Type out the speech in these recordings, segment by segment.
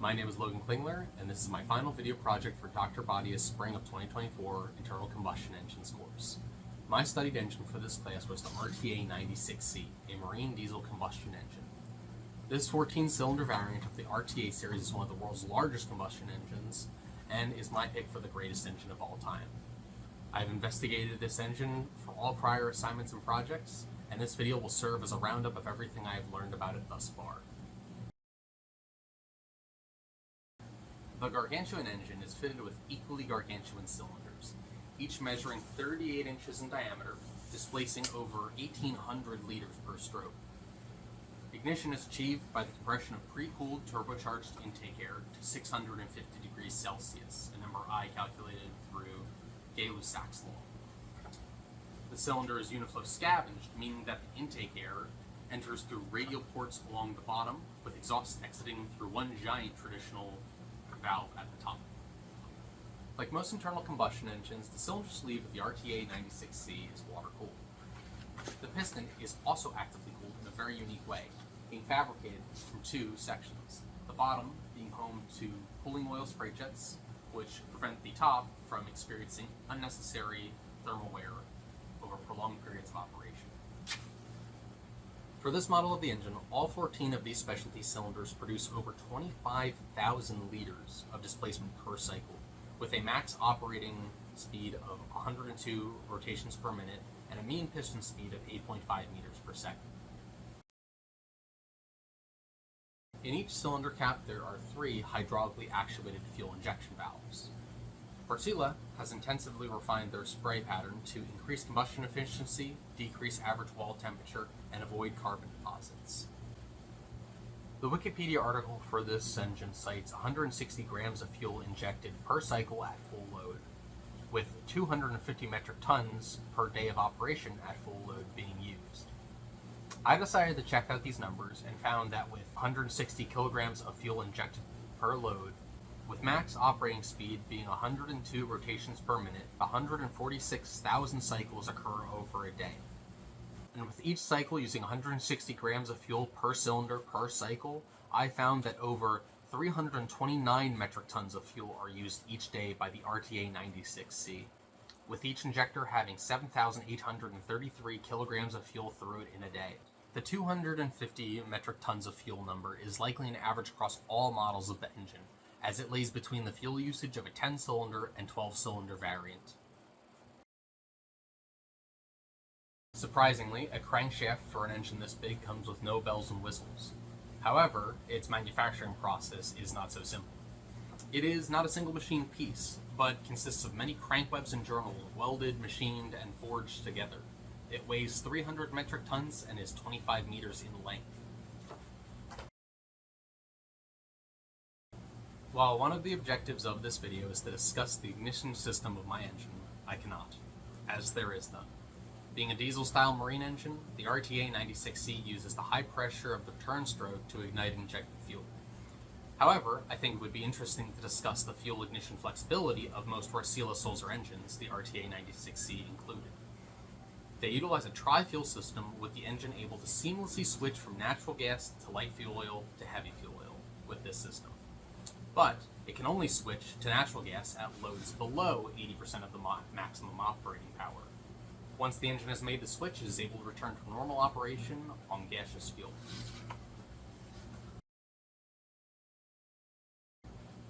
My name is Logan Klingler, and this is my final video project for Dr. Badia's Spring of 2024 Internal Combustion Engines course. My studied engine for this class was the RTA96-C, a marine diesel combustion engine. This 14-cylinder variant of the RTA series is one of the world's largest combustion engines, and is my pick for the greatest engine of all time. I've investigated this engine for all prior assignments and projects, and this video will serve as a roundup of everything I have learned about it thus far. The gargantuan engine is fitted with equally gargantuan cylinders, each measuring 38 inches in diameter, displacing over 1,800 liters per stroke. Ignition is achieved by the compression of pre-cooled turbocharged intake air to 650 degrees Celsius, a number I calculated through Gay-Lussac's law. The cylinder is uniflow scavenged, meaning that the intake air enters through radial ports along the bottom, with exhaust exiting through one giant traditional valve at the top. Like most internal combustion engines, the cylinder sleeve of the RTA96-C is water-cooled. The piston is also actively cooled in a very unique way, being fabricated from two sections. The bottom being home to cooling oil spray jets, which prevent the top from experiencing unnecessary thermal wear over prolonged periods of operation. For this model of the engine, all 14 of these specialty cylinders produce over 25,000 liters of displacement per cycle, with a max operating speed of 102 rotations per minute and a mean piston speed of 8.5 meters per second. In each cylinder cap, there are 3 hydraulically actuated fuel injection valves. Wärtsilä has intensively refined their spray pattern to increase combustion efficiency, decrease average wall temperature, and avoid carbon deposits. The Wikipedia article for this engine cites 160 grams of fuel injected per cycle at full load, with 250 metric tons per day of operation at full load being used. I decided to check out these numbers and found that with 160 kilograms of fuel injected per load, with max operating speed being 102 rotations per minute, 146,000 cycles occur over a day. And with each cycle using 160 grams of fuel per cylinder per cycle, I found that over 329 metric tons of fuel are used each day by the RTA96-C, with each injector having 7,833 kilograms of fuel through it in a day. The 250 metric tons of fuel number is likely an average across all models of the engine, as it lays between the fuel usage of a 10-cylinder and 12-cylinder variant. Surprisingly, a crankshaft for an engine this big comes with no bells and whistles. However, its manufacturing process is not so simple. It is not a single machine piece, but consists of many crankwebs and journals welded, machined, and forged together. It weighs 300 metric tons and is 25 meters in length. While one of the objectives of this video is to discuss the ignition system of my engine, I cannot, as there is none. Being a diesel-style marine engine, the RTA96-C uses the high pressure of the turn stroke to ignite injected fuel. However, I think it would be interesting to discuss the fuel ignition flexibility of most Wärtsilä Sulzer engines, the RTA96-C included. They utilize a tri-fuel system with the engine able to seamlessly switch from natural gas to light fuel oil to heavy fuel oil with this system. But it can only switch to natural gas at loads below 80% of the maximum operating power. Once the engine has made the switch, it is able to return to normal operation on gaseous fuel.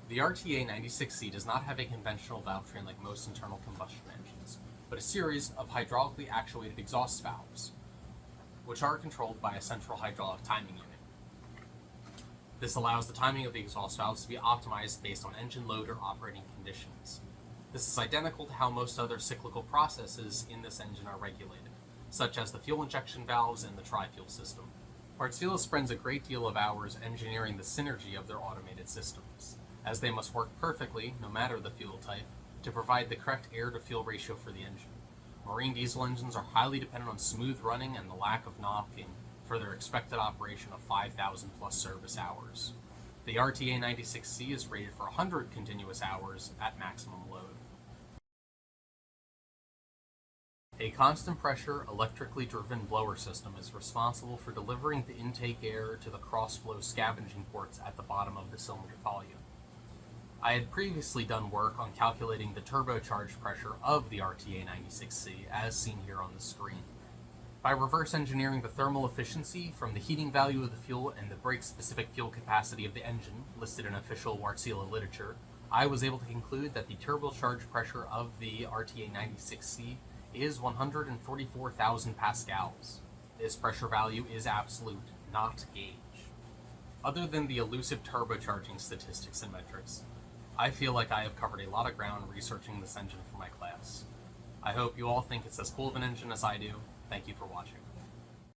The RTA96-C does not have a conventional valve train like most internal combustion engines, but a series of hydraulically actuated exhaust valves, which are controlled by a central hydraulic timing unit. This allows the timing of the exhaust valves to be optimized based on engine load or operating conditions. This is identical to how most other cyclical processes in this engine are regulated, such as the fuel injection valves and the tri-fuel system. Wärtsilä spends a great deal of hours engineering the synergy of their automated systems, as they must work perfectly, no matter the fuel type, to provide the correct air-to-fuel ratio for the engine. Marine diesel engines are highly dependent on smooth running and the lack of knocking for their expected operation of 5,000 plus service hours. The RTA96-C is rated for 100 continuous hours at maximum load. A constant pressure, electrically driven blower system is responsible for delivering the intake air to the cross-flow scavenging ports at the bottom of the cylinder volume. I had previously done work on calculating the turbocharged pressure of the RTA96-C, as seen here on the screen. By reverse engineering the thermal efficiency from the heating value of the fuel and the brake-specific fuel capacity of the engine, listed in official Wärtsilä literature, I was able to conclude that the turbocharged pressure of the RTA96-C is 144,000 pascals. This pressure value is absolute, not gauge. Other than the elusive turbocharging statistics and metrics, I feel like I have covered a lot of ground researching this engine for my class. I hope you all think it's as cool of an engine as I do. Thank you for watching.